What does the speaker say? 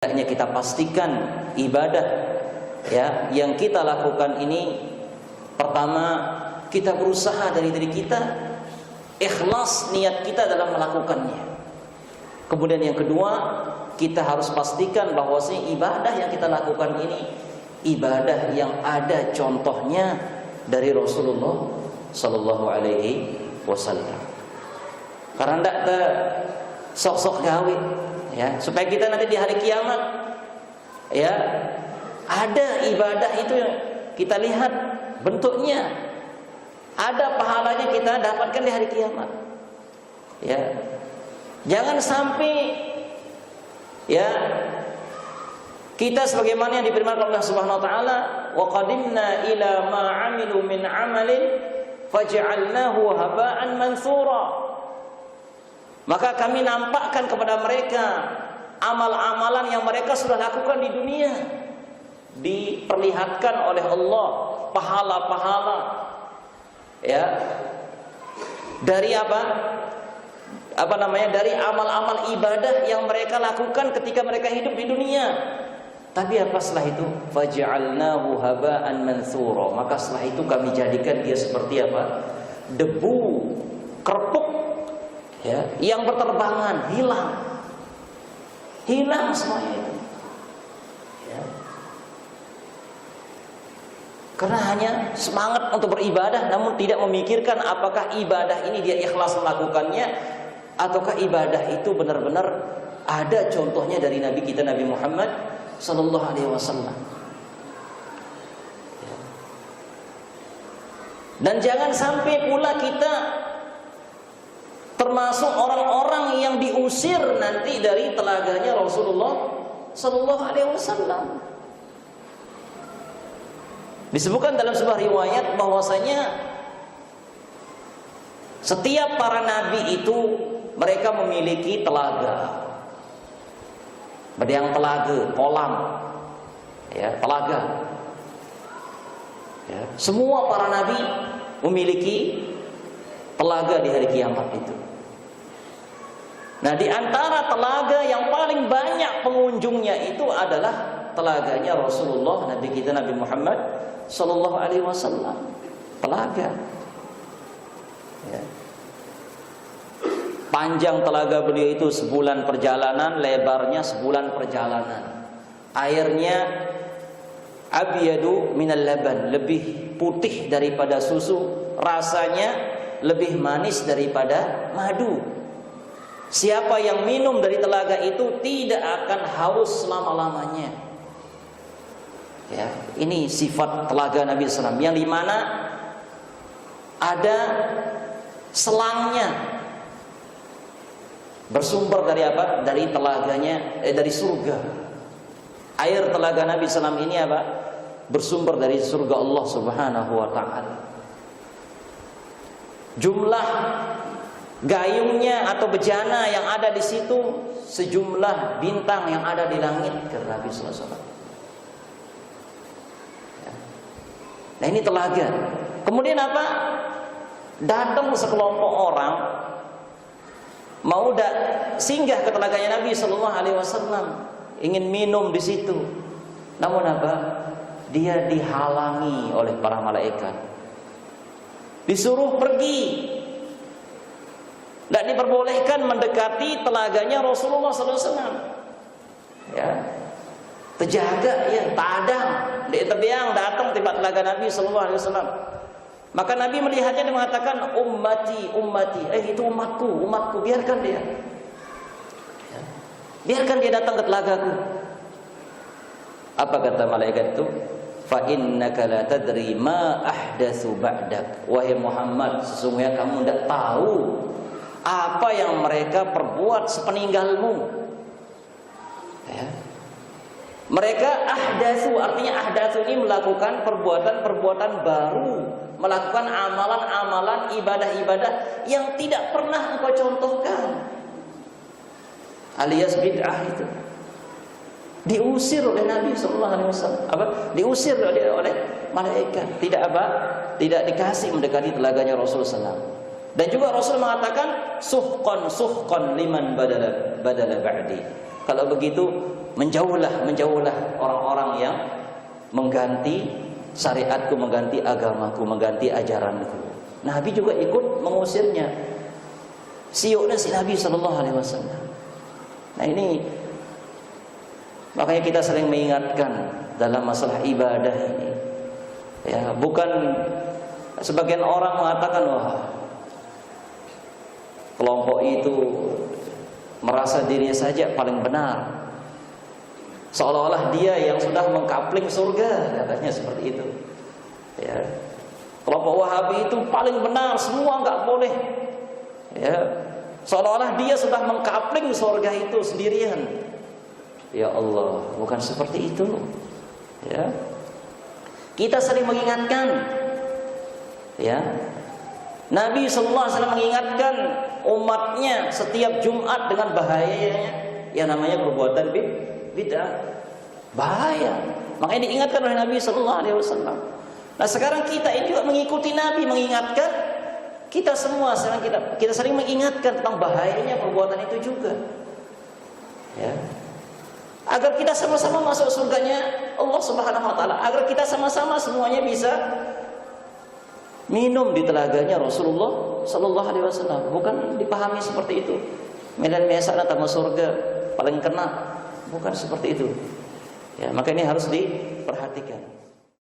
Hendaknya kita pastikan ibadah ya yang kita lakukan ini, pertama kita berusaha dari diri kita, ikhlas niat kita dalam melakukannya. Kemudian yang kedua, kita harus pastikan bahwasanya ibadah yang kita lakukan ini ibadah yang ada contohnya dari Rasulullah sallallahu alaihi wasallam. Karena ndak ke sok-sok gawe ya, supaya kita nanti di hari kiamat ya ada ibadah itu yang kita lihat bentuknya, ada pahalanya kita dapatkan di hari kiamat ya. Jangan sampai ya kita sebagaimana yang difirmankan Allah Subhanahu wa taala, wa qadimna ila ma 'amilu min 'amalin faj'alnahu haba'an mansura. Maka kami nampakkan kepada mereka amal-amalan yang mereka sudah lakukan di dunia, diperlihatkan oleh Allah pahala-pahala ya dari dari amal-amal ibadah yang mereka lakukan ketika mereka hidup di dunia. Tapi apa setelah itu? Faj'alnahu haba'an mansura. Maka setelah itu kami jadikan dia seperti apa? Debu, kerpuk ya, yang berterbangan, hilang semuanya itu ya. Karena hanya semangat untuk beribadah, namun tidak memikirkan apakah ibadah ini dia ikhlas melakukannya, ataukah ibadah itu benar-benar ada contohnya dari Nabi kita Nabi Muhammad sallallahu alaihi wasallam. Dan jangan sampai pula kita termasuk orang-orang yang diusir nanti dari telaganya Rasulullah sallallahu alaihi wasallam. Disebutkan dalam sebuah riwayat bahwasanya setiap para nabi itu mereka memiliki telaga. Ada yang telaga, kolam ya, telaga ya. Semua para nabi memiliki telaga di hari kiamat itu. Nah, di antara telaga yang paling banyak pengunjungnya itu adalah telaganya Rasulullah Nabi kita Nabi Muhammad sallallahu alaihi wasallam. Telaga ya. Panjang telaga beliau itu sebulan perjalanan, lebarnya sebulan perjalanan. Airnya abyadu minal laban, lebih putih daripada susu, rasanya lebih manis daripada madu. Siapa yang minum dari telaga itu tidak akan haus selama-lamanya. Ya, ini sifat telaga Nabi SAW, yang dimana ada selangnya, bersumber dari apa? Dari telaganya, dari surga. Air telaga Nabi SAW ini apa? Bersumber dari surga Allah Subhanahu wa taala. Jumlah gayungnya atau bejana yang ada di situ sejumlah bintang yang ada di langit, kata Nabi sallallahu alaihi wasallam. Nah, ini telaga. Kemudian apa? Datang sekelompok orang mau singgah ke telaganya Nabi sallallahu alaihi wasallam, ingin minum di situ. Namun apa? Dia dihalangi oleh para malaikat. Disuruh pergi. Tidak diperbolehkan mendekati telaganya Rasulullah SAW. Ya, terjaga ya, tadang, terbiang datang tiba telaga Nabi SAW. Maka Nabi melihatnya dan mengatakan, ummati, ummati, itu umatku, biarkan dia. Ya, biarkan dia datang ke telagaku. Apa kata malaikat itu? Fa innaka la tadri ma ahdatsu ba'dak. Wahai Muhammad, sesungguhnya kamu tidak tahu apa yang mereka perbuat sepeninggalmu ya. Mereka ahdatsu, artinya ahdatsu ini melakukan perbuatan-perbuatan baru, melakukan amalan-amalan, ibadah-ibadah yang tidak pernah engkau contohkan, alias bid'ah itu. Diusir oleh Nabi SAW. Diusir oleh malaikat. Tidak dikasih mendekati telaganya Rasulullah SAW. Dan juga Rasul mengatakan suhqan liman badala ba'di. Kalau begitu menjauhlah orang-orang yang mengganti syariatku, mengganti agamaku, mengganti ajaranku. Nabi juga ikut mengusirnya. Siuknya si Nabi sallallahu alaihi wasallam. Nah ini makanya kita sering mengingatkan dalam masalah ibadah ini. Ya, bukan sebagian orang mengatakan wah kelompok itu merasa dirinya saja paling benar. Seolah-olah dia yang sudah mengkapling surga, katanya seperti itu. Ya. Kelompok Wahabi itu paling benar, semua nggak boleh. Ya. Seolah-olah dia sudah mengkapling surga itu sendirian. Ya Allah, bukan seperti itu. Ya. Kita sering mengingatkan. Ya. Nabi sallallahu alaihi wasallam mengingatkan umatnya setiap Jumat dengan bahayanya yang namanya perbuatan bid'ah, bahaya. Makanya diingatkan oleh Nabi sallallahu alaihi wasallam. Nah, sekarang kita ini juga mengikuti Nabi, mengingatkan kita semua. Sekarang kita sering mengingatkan tentang bahayanya perbuatan itu juga. Ya. Agar kita sama-sama masuk surganya Allah Subhanahu wa taala, agar kita sama-sama semuanya bisa minum di telaganya Rasulullah sallallahu alaihi wasallam. Bukan dipahami seperti itu. Medan biasa tamu surga paling kena. Bukan seperti itu. Ya, maka ini harus diperhatikan.